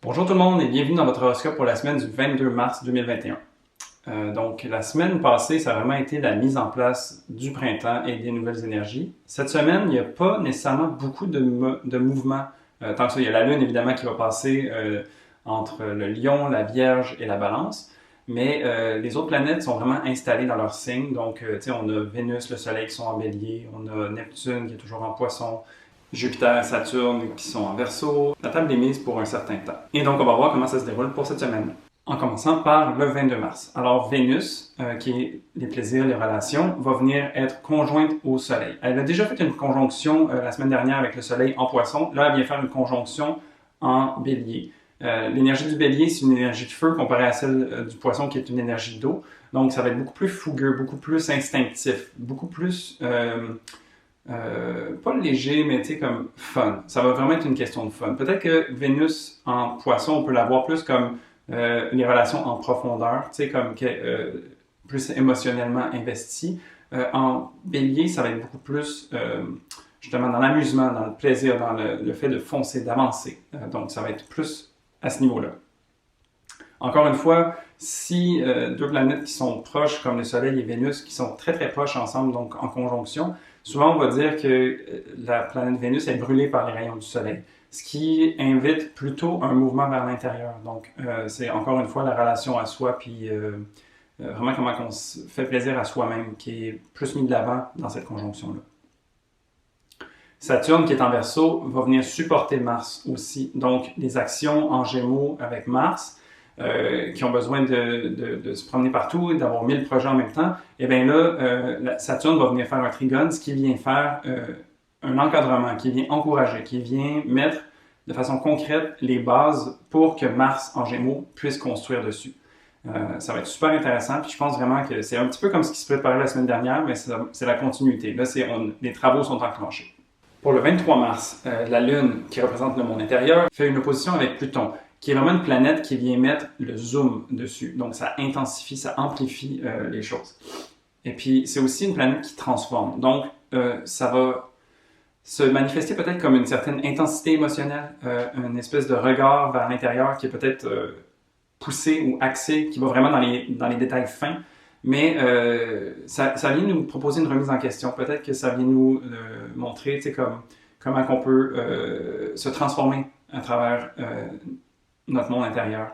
Bonjour tout le monde et bienvenue dans votre horoscope pour la semaine du 22 mars 2021. Donc la semaine passée, ça a vraiment été la mise en place du printemps et des nouvelles énergies. Cette semaine, il n'y a pas nécessairement beaucoup de mouvements. Tant que ça, il y a la Lune évidemment qui va passer entre le Lion, la Vierge et la Balance. Mais les autres planètes sont vraiment installées dans leur signe. Donc, on a Vénus, le Soleil qui sont en Bélier, on a Neptune qui est toujours en Poisson, Jupiter, Saturne qui sont en Verseau. La table est mise pour un certain temps. Et donc, on va voir comment ça se déroule pour cette semaine. En commençant par le 22 mars. Alors, Vénus, qui est les plaisirs, les relations, va venir être conjointe au Soleil. Elle a déjà fait une conjonction la semaine dernière avec le Soleil en Poisson. Là, elle vient faire une conjonction en Bélier. L'énergie du Bélier, c'est une énergie de feu comparée à celle du Poisson qui est une énergie d'eau. Donc, ça va être beaucoup plus fougueux, beaucoup plus instinctif, beaucoup plus... pas léger, mais tu sais, comme fun. Ça va vraiment être une question de fun. Peut-être que Vénus en Poisson, on peut la voir plus comme les relations en profondeur, tu sais, comme plus émotionnellement investies. En Bélier, ça va être beaucoup plus justement dans l'amusement, dans le plaisir, dans le fait de foncer, d'avancer. Donc, ça va être plus à ce niveau-là. Encore une fois, si deux planètes qui sont proches, comme le Soleil et Vénus, qui sont très très proches ensemble, donc en conjonction, souvent on va dire que la planète Vénus est brûlée par les rayons du Soleil, ce qui invite plutôt un mouvement vers l'intérieur. Donc c'est encore une fois la relation à soi, puis vraiment comment on se fait plaisir à soi-même, qui est plus mis de l'avant dans cette conjonction-là. Saturne, qui est en Verseau, va venir supporter Mars aussi. Donc, les actions en Gémeaux avec Mars, qui ont besoin de se promener partout et d'avoir 1000 projets en même temps, et bien là, Saturne va venir faire un trigone, ce qui vient faire un encadrement, qui vient encourager, qui vient mettre de façon concrète les bases pour que Mars en Gémeaux puisse construire dessus. Ça va être super intéressant, puis je pense vraiment que c'est un petit peu comme ce qui se préparait la semaine dernière, mais c'est la continuité. Là, les travaux sont enclenchés. Pour le 23 mars, la Lune, qui représente le monde intérieur, fait une opposition avec Pluton, qui est vraiment une planète qui vient mettre le zoom dessus. Donc, ça intensifie, ça amplifie les choses. Et puis, c'est aussi une planète qui transforme. Donc, ça va se manifester peut-être comme une certaine intensité émotionnelle, une espèce de regard vers l'intérieur qui est peut-être poussé ou axé, qui va vraiment dans les détails fins. Mais ça vient nous proposer une remise en question. Peut-être que ça vient nous montrer comment on peut se transformer à travers notre monde intérieur,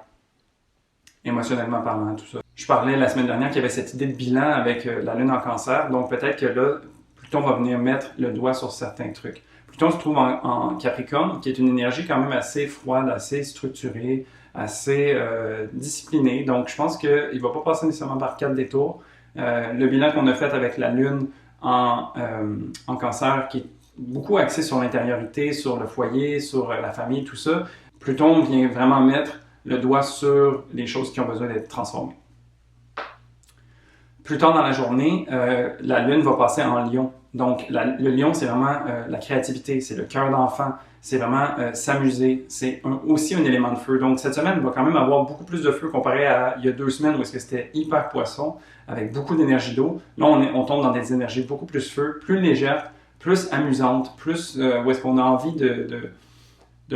émotionnellement parlant, tout ça. Je parlais la semaine dernière qu'il y avait cette idée de bilan avec la Lune en Cancer. Donc peut-être que là, Pluton va venir mettre le doigt sur certains trucs. Pluton se trouve en Capricorne, qui est une énergie quand même assez froide, assez structurée, assez discipliné. Donc, je pense qu'il ne va pas passer nécessairement par 4 détours. Le bilan qu'on a fait avec la Lune en Cancer, qui est beaucoup axé sur l'intériorité, sur le foyer, sur la famille, tout ça, Pluton vient vraiment mettre le doigt sur les choses qui ont besoin d'être transformées. Plus tard dans la journée, la Lune va passer en Lion. Donc, le Lion, c'est vraiment la créativité, c'est le cœur d'enfant, c'est vraiment s'amuser, c'est aussi un élément de feu. Donc, cette semaine, il va quand même avoir beaucoup plus de feu comparé à il y a 2 semaines où est-ce que c'était hyper poisson, avec beaucoup d'énergie d'eau. Là, on tombe dans des énergies beaucoup plus feu, plus légères, plus amusantes, plus où est-ce qu'on a envie de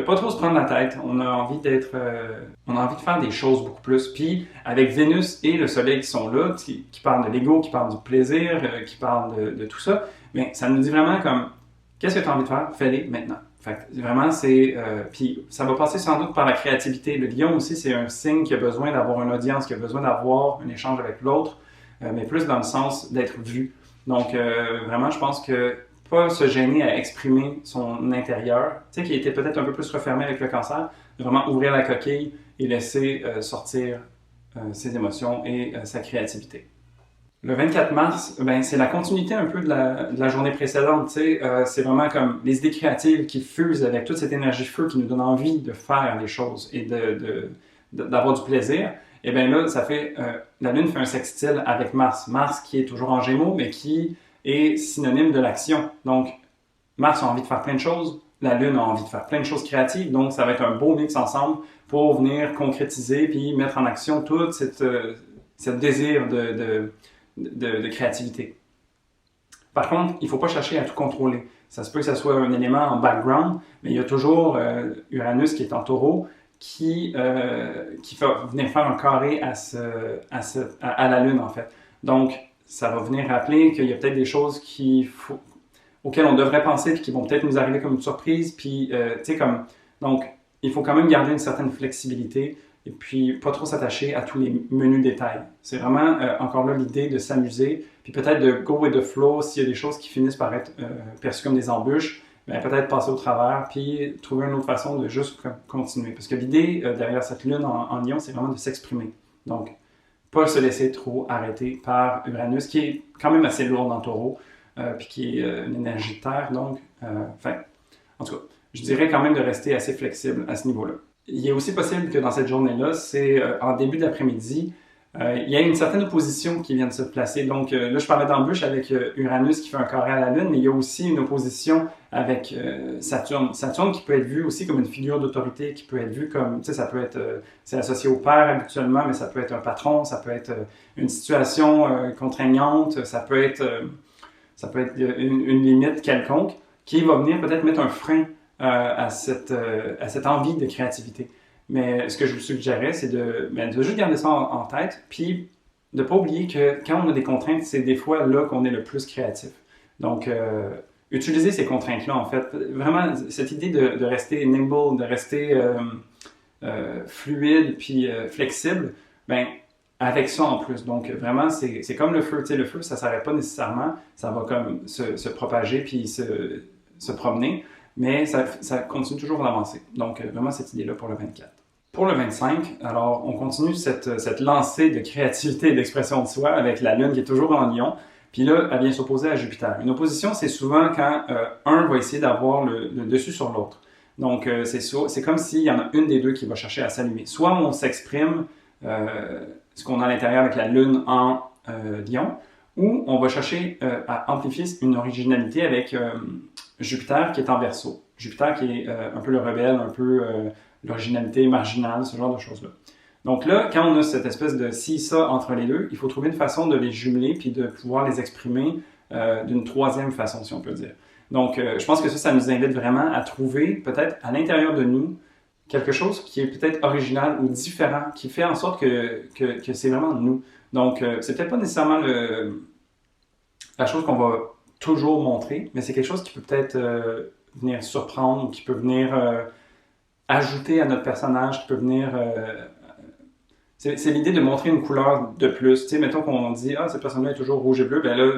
pas trop se prendre la tête. On a envie de faire des choses beaucoup plus. Puis, avec Vénus et le Soleil qui sont là, qui parlent de l'ego, qui parlent du plaisir, qui parlent de tout ça, bien, ça nous dit vraiment comme, qu'est-ce que tu as envie de faire? Fais-les maintenant. Fait que vraiment, puis ça va passer sans doute par la créativité. Le Lion aussi, c'est un signe qui a besoin d'avoir une audience, qui a besoin d'avoir un échange avec l'autre, mais plus dans le sens d'être vu. Donc, vraiment, je pense que pas se gêner à exprimer son intérieur, tu sais, qui était peut-être un peu plus refermé avec le Cancer, vraiment ouvrir la coquille et laisser sortir ses émotions et sa créativité. Le 24 mars, ben, c'est la continuité un peu de la journée précédente, tu sais, c'est vraiment comme les idées créatives qui fusent avec toute cette énergie feu qui nous donne envie de faire les choses et d'avoir du plaisir. Et bien là, la Lune fait un sextile avec Mars. Mars qui est toujours en Gémeaux, mais qui est synonyme de l'action. Donc, Mars a envie de faire plein de choses, la Lune a envie de faire plein de choses créatives, donc ça va être un beau mix ensemble pour venir concrétiser puis mettre en action tout ce désir de créativité. Par contre, il ne faut pas chercher à tout contrôler. Ça se peut que ça soit un élément en background, mais il y a toujours Uranus qui est en Taureau, qui va venir faire un carré à la Lune, en fait. Donc, ça va venir rappeler qu'il y a peut-être des choses auxquelles on devrait penser puis qui vont peut-être nous arriver comme une surprise. Puis, donc, il faut quand même garder une certaine flexibilité et puis pas trop s'attacher à tous les menus détails. C'est vraiment, encore là, l'idée de s'amuser puis peut-être de go with the flow s'il y a des choses qui finissent par être perçues comme des embûches. Ben, peut-être passer au travers, puis trouver une autre façon de juste continuer. Parce que l'idée derrière cette lune en Lion, c'est vraiment de s'exprimer. Donc, pas se laisser trop arrêter par Uranus, qui est quand même assez lourd dans Taureau, puis qui est une énergie de terre. Donc, en tout cas, je dirais quand même de rester assez flexible à ce niveau-là. Il est aussi possible que dans cette journée-là, c'est en début d'après-midi, il y a une certaine opposition qui vient de se placer. Donc là, je parlais d'embûche avec Uranus qui fait un carré à la Lune, mais il y a aussi une opposition avec Saturne. Saturne qui peut être vu aussi comme une figure d'autorité, qui peut être vu comme, tu sais, ça peut être, c'est associé au père habituellement, mais ça peut être un patron, ça peut être une situation contraignante, ça peut être une limite quelconque qui va venir peut-être mettre un frein à cette envie de créativité. Mais ce que je vous suggérais, c'est de juste garder ça en tête, puis de ne pas oublier que quand on a des contraintes, c'est des fois là qu'on est le plus créatif. Donc, utiliser ces contraintes-là, en fait. Vraiment, cette idée de rester nimble, de rester fluide, puis flexible, ben avec ça en plus. Donc, vraiment, c'est comme le feu. Tu sais, le feu, ça ne s'arrête pas nécessairement. Ça va comme se propager, puis se promener. Mais ça continue toujours d'avancer. Donc, vraiment, cette idée-là pour le 24. Pour le 25, alors, on continue cette lancée de créativité et d'expression de soi avec la Lune qui est toujours en Lion. Puis là, elle vient s'opposer à Jupiter. Une opposition, c'est souvent quand un va essayer d'avoir le dessus sur l'autre. Donc, c'est comme s'il y en a une des deux qui va chercher à s'allumer. Soit on s'exprime ce qu'on a à l'intérieur avec la Lune en Lion, ou on va chercher à amplifier une originalité avec Jupiter qui est en Verseau. Jupiter qui est un peu le rebelle, un peu l'originalité marginale, ce genre de choses-là. Donc là, quand on a cette espèce de si-ça entre les deux, il faut trouver une façon de les jumeler puis de pouvoir les exprimer d'une troisième façon, si on peut dire. Donc, je pense que ça nous invite vraiment à trouver, peut-être à l'intérieur de nous, quelque chose qui est peut-être original ou différent, qui fait en sorte que c'est vraiment nous. Donc, c'est peut-être pas nécessairement la chose qu'on va toujours montrer, mais c'est quelque chose qui peut peut-être venir surprendre, qui peut venir ajouter à notre personnage, qui peut venir... c'est l'idée de montrer une couleur de plus. Tu sais, mettons qu'on dit « Ah, cette personne-là est toujours rouge et bleu », ben là,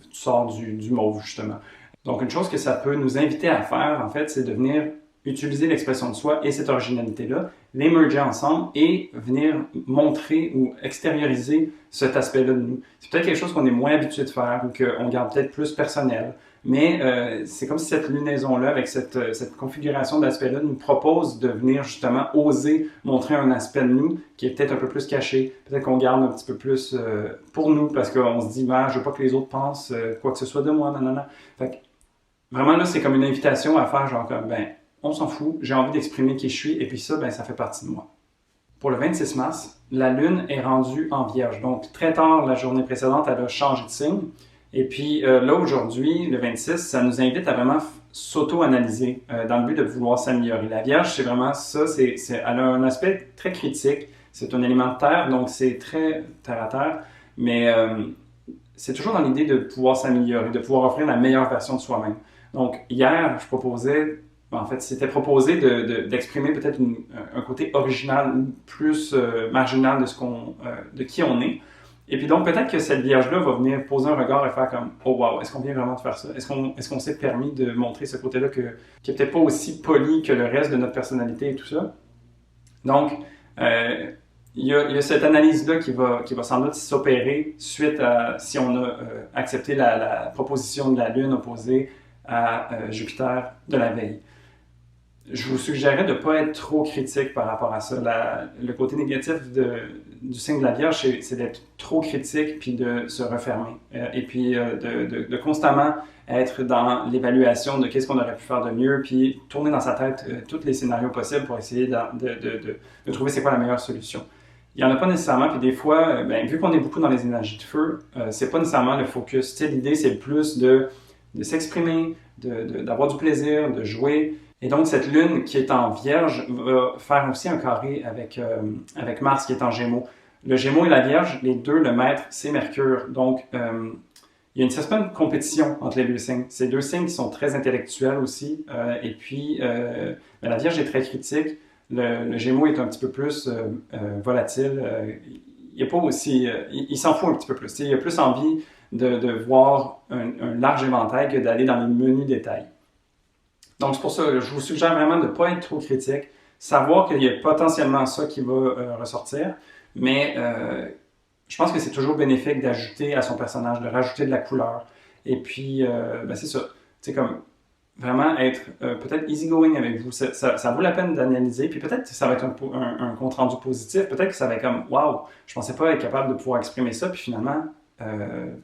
tu sors du mauve, justement. Donc, une chose que ça peut nous inviter à faire, en fait, c'est de venir utiliser l'expression de soi et cette originalité-là, les merger ensemble et venir montrer ou extérioriser cet aspect-là de nous. C'est peut-être quelque chose qu'on est moins habitué de faire ou qu'on garde peut-être plus personnel, mais c'est comme si cette lunaison-là, avec cette configuration d'aspect-là, nous propose de venir justement oser montrer un aspect de nous qui est peut-être un peu plus caché, peut-être qu'on garde un petit peu plus pour nous parce qu'on se dit « je veux pas que les autres pensent quoi que ce soit de moi, nanana ». Fait que, vraiment là, c'est comme une invitation à faire genre comme « on s'en fout, j'ai envie d'exprimer qui je suis, et puis ça, ça fait partie de moi. » Pour le 26 mars, la Lune est rendue en Vierge. Donc, très tard la journée précédente, elle a changé de signe. Et puis là, aujourd'hui, le 26, ça nous invite à vraiment s'auto-analyser dans le but de vouloir s'améliorer. La Vierge, c'est vraiment ça, elle a un aspect très critique. C'est un élément de terre, donc c'est très terre à terre. Mais c'est toujours dans l'idée de pouvoir s'améliorer, de pouvoir offrir la meilleure version de soi-même. Donc, hier, je proposais... En fait, c'était proposé d'exprimer peut-être un côté original ou plus marginal de qui on est. Et puis donc, peut-être que cette Vierge-là va venir poser un regard et faire comme « Oh wow, est-ce qu'on vient vraiment de faire ça? Est-ce qu'on s'est permis de montrer ce côté-là qui n'est peut-être pas aussi poli que le reste de notre personnalité et tout ça? » Donc, il y a cette analyse-là qui va sans doute s'opérer suite à si on a accepté la proposition de la Lune opposée à Jupiter de la veille. Je vous suggérerais de ne pas être trop critique par rapport à ça. Le côté négatif du signe de la Vierge, c'est d'être trop critique puis de se refermer. Et puis de constamment être dans l'évaluation de qu'est-ce qu'on aurait pu faire de mieux, puis tourner dans sa tête tous les scénarios possibles pour essayer de trouver c'est quoi la meilleure solution. Il n'y en a pas nécessairement, puis des fois, vu qu'on est beaucoup dans les énergies de feu, c'est pas nécessairement le focus. L'idée, c'est plus de s'exprimer, d'avoir du plaisir, de jouer, Et donc, cette lune qui est en Vierge va faire aussi un carré avec Mars qui est en Gémeaux. Le Gémeaux et la Vierge, les deux, le maître, c'est Mercure. Donc, il y a une certaine compétition entre les deux signes. Ces deux signes qui sont très intellectuels aussi. Et puis, la Vierge est très critique. Le Gémeaux est un petit peu plus volatile. Il est pas aussi, il s'en fout un petit peu plus. Il a plus envie de voir un large éventail que d'aller dans les menus détails. Donc, c'est pour ça que je vous suggère vraiment de ne pas être trop critique, savoir qu'il y a potentiellement ça qui va ressortir, mais je pense que c'est toujours bénéfique d'ajouter à son personnage, de rajouter de la couleur. Et puis, c'est ça. C'est comme vraiment être peut-être easygoing avec vous. Ça vaut la peine d'analyser, puis peut-être que ça va être un compte-rendu positif, peut-être que ça va être comme « Wow, je pensais pas être capable de pouvoir exprimer ça », puis finalement,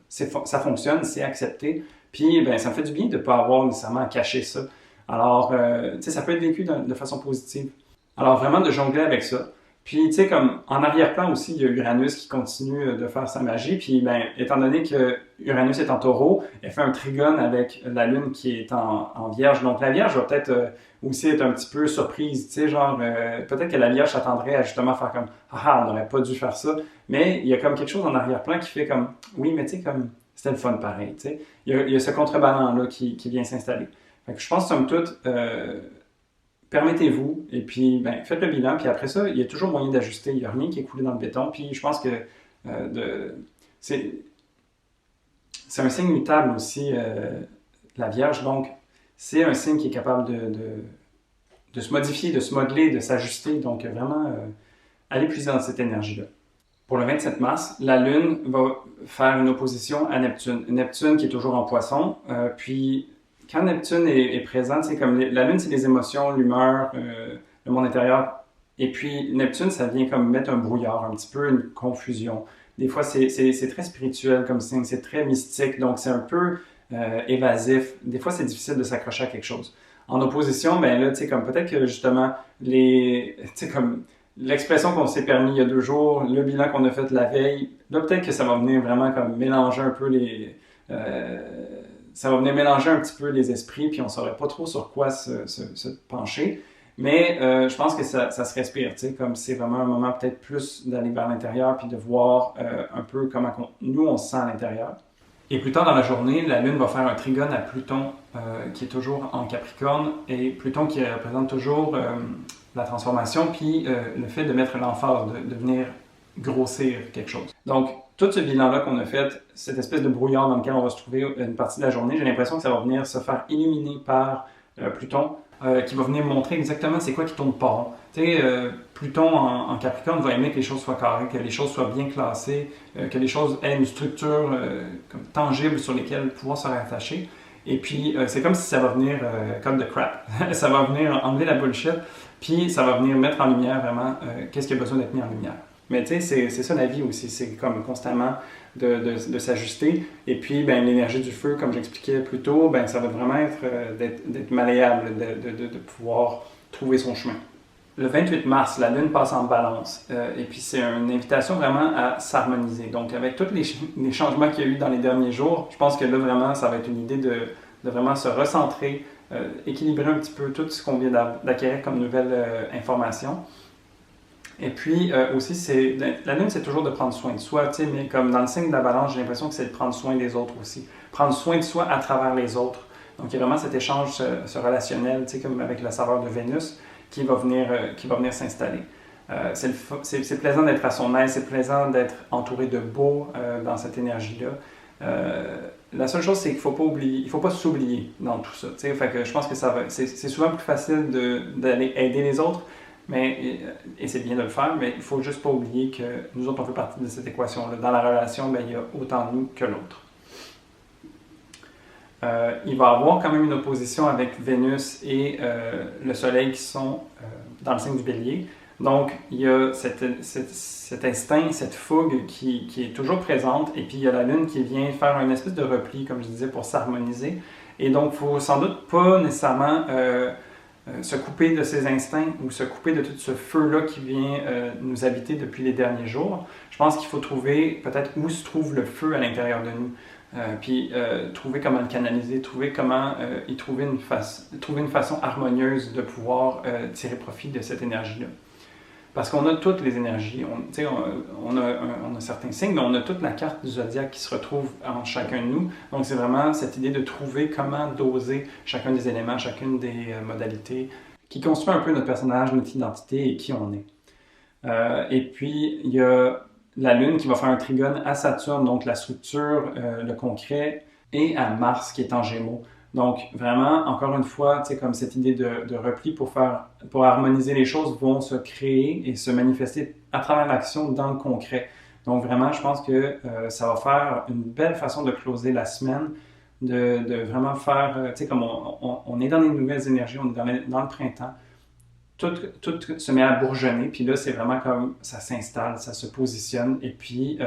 ça fonctionne, c'est accepté, puis ben, ça me fait du bien de ne pas avoir nécessairement à cacher ça. Alors, tu sais, ça peut être vécu de façon positive. Alors, vraiment de jongler avec ça. Puis, tu sais, comme en arrière-plan aussi, il y a Uranus qui continue de faire sa magie. Puis, ben, étant donné que Uranus est en taureau, elle fait un trigone avec la Lune qui est en Vierge. Donc, la Vierge va peut-être aussi être un petit peu surprise. Tu sais, genre, peut-être que la Vierge s'attendrait à justement faire comme « Ah, on n'aurait pas dû faire ça. » Mais il y a comme quelque chose en arrière-plan qui fait comme « Oui, mais tu sais, comme c'était le fun pareil. » Tu sais, il y a ce contrebalan-là qui vient s'installer. Fait que je pense, somme toute, permettez-vous, et puis ben, faites le bilan, puis après ça, il y a toujours moyen d'ajuster. Il n'y a rien qui est coulé dans le béton, puis je pense que c'est un signe mutable aussi, la Vierge, donc c'est un signe qui est capable de se modifier, de se modeler, de s'ajuster, donc vraiment, allez puiser dans cette énergie-là. Pour le 27 mars, la Lune va faire une opposition à Neptune. Neptune qui est toujours en Poisson, puis quand Neptune est présent, c'est comme la Lune, c'est les émotions, l'humeur, le monde intérieur. Et puis Neptune, ça vient comme mettre un brouillard, un petit peu une confusion. Des fois, c'est très spirituel comme signe, c'est très mystique, donc c'est un peu évasif. Des fois, c'est difficile de s'accrocher à quelque chose. En opposition, ben là, tu sais, comme peut-être que justement, tu sais, comme l'expression qu'on s'est permis il y a 2 jours, le bilan qu'on a fait la veille, là, peut-être que ça va venir vraiment comme mélanger un peu ça va venir mélanger un petit peu les esprits, puis on ne saurait pas trop sur quoi se pencher. Mais je pense que ça se respire, tu sais, comme c'est vraiment un moment peut-être plus d'aller vers l'intérieur, puis de voir un peu comment nous, on se sent à l'intérieur. Et plus tard dans la journée, la Lune va faire un trigone à Pluton, qui est toujours en Capricorne, et Pluton qui représente toujours la transformation, puis le fait de mettre l'emphase, de venir grossir quelque chose. Donc, tout ce bilan-là qu'on a fait, cette espèce de brouillard dans lequel on va se trouver une partie de la journée, j'ai l'impression que ça va venir se faire illuminer par Pluton, qui va venir montrer exactement c'est quoi qui tourne pas rond. Tu sais, Pluton en Capricorne va aimer que les choses soient carrées, que les choses soient bien classées, que les choses aient une structure comme tangible sur lesquelles pouvoir se rattacher. Et puis, c'est comme si ça va venir comme de crap. Ça va venir enlever la bullshit, puis ça va venir mettre en lumière vraiment qu'est-ce qui a besoin d'être mis en lumière. Mais tu sais, c'est ça la vie aussi, c'est comme constamment de s'ajuster. Et puis, ben, l'énergie du feu, comme j'expliquais plus tôt, ben, ça va vraiment être d'être malléable, de pouvoir trouver son chemin. Le 28 mars, la Lune passe en Balance. Et puis, c'est une invitation vraiment à s'harmoniser. Donc, avec tous les changements qu'il y a eu dans les derniers jours, je pense que là, vraiment, ça va être une idée de vraiment se recentrer, équilibrer un petit peu tout ce qu'on vient d'acquérir comme nouvelle information. Et puis aussi, la Lune, c'est toujours de prendre soin de soi, tu sais, mais comme dans le signe de la Balance, j'ai l'impression que c'est de prendre soin des autres aussi. Prendre soin de soi à travers les autres. Donc, il y a vraiment cet échange, ce relationnel, tu sais, comme avec la saveur de Vénus, qui va venir s'installer. C'est plaisant d'être à son aise, c'est plaisant d'être entouré de beau dans cette énergie-là. La seule chose, c'est qu'il ne faut pas s'oublier dans tout ça. Tu sais, fait que je pense que c'est souvent plus facile d'aller aider les autres, et c'est bien de le faire, mais il ne faut juste pas oublier que nous autres, on fait partie de cette équation-là. Dans la relation, ben, il y a autant nous que l'autre. Il va y avoir quand même une opposition avec Vénus et le Soleil qui sont dans le signe du Bélier. Donc, il y a cet instinct, cette fougue qui est toujours présente, et puis il y a la Lune qui vient faire une espèce de repli, comme je disais, pour s'harmoniser. Et donc, il ne faut sans doute pas nécessairement se couper de ces instincts ou se couper de tout ce feu-là qui vient nous habiter depuis les derniers jours. Je pense qu'il faut trouver peut-être où se trouve le feu à l'intérieur de nous. Puis trouver comment le canaliser, trouver comment trouver une façon harmonieuse de pouvoir tirer profit de cette énergie-là. Parce qu'on a toutes les énergies, on a certains signes, mais on a toute la carte du zodiaque qui se retrouve en chacun de nous. Donc c'est vraiment cette idée de trouver comment doser chacun des éléments, chacune des modalités qui construit un peu notre personnage, notre identité et qui on est. Et puis il y a la Lune qui va faire un trigone à Saturne, donc la structure, le concret, et à Mars qui est en Gémeaux. Donc, vraiment, encore une fois, comme cette idée de repli pour harmoniser les choses vont se créer et se manifester à travers l'action dans le concret. Donc, vraiment, je pense que ça va faire une belle façon de closer la semaine, de vraiment faire, comme on est dans les nouvelles énergies, on est dans le printemps, tout se met à bourgeonner, puis là, c'est vraiment comme ça s'installe, ça se positionne, et puis,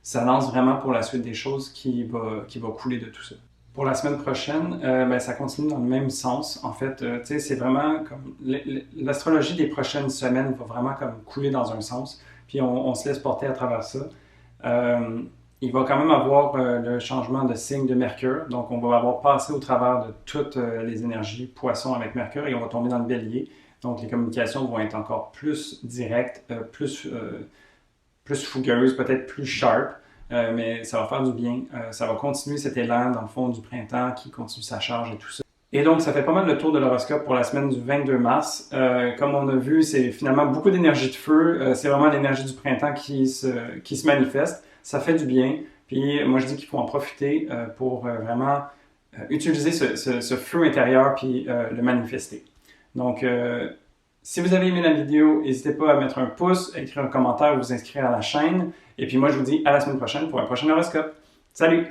ça lance vraiment pour la suite des choses qui va couler de tout ça. Pour la semaine prochaine, ça continue dans le même sens. En fait, c'est vraiment comme l'astrologie des prochaines semaines va vraiment comme couler dans un sens, puis on se laisse porter à travers ça. Il va quand même avoir le changement de signe de Mercure, donc on va avoir passé au travers de toutes les énergies poissons avec Mercure et on va tomber dans le Bélier. Donc les communications vont être encore plus directes, plus fougueuses, peut-être plus sharp. Mais ça va faire du bien. Ça va continuer cet élan dans le fond du printemps qui continue sa charge et tout ça. Et donc, ça fait pas mal le tour de l'horoscope pour la semaine du 22 mars. Comme on a vu, c'est finalement beaucoup d'énergie de feu. C'est vraiment l'énergie du printemps qui se manifeste. Ça fait du bien. Puis moi, je dis qu'il faut en profiter pour vraiment utiliser ce feu intérieur puis le manifester. Donc, si vous avez aimé la vidéo, n'hésitez pas à mettre un pouce, à écrire un commentaire ou vous inscrire à la chaîne. Et puis moi, je vous dis à la semaine prochaine pour un prochain horoscope. Salut!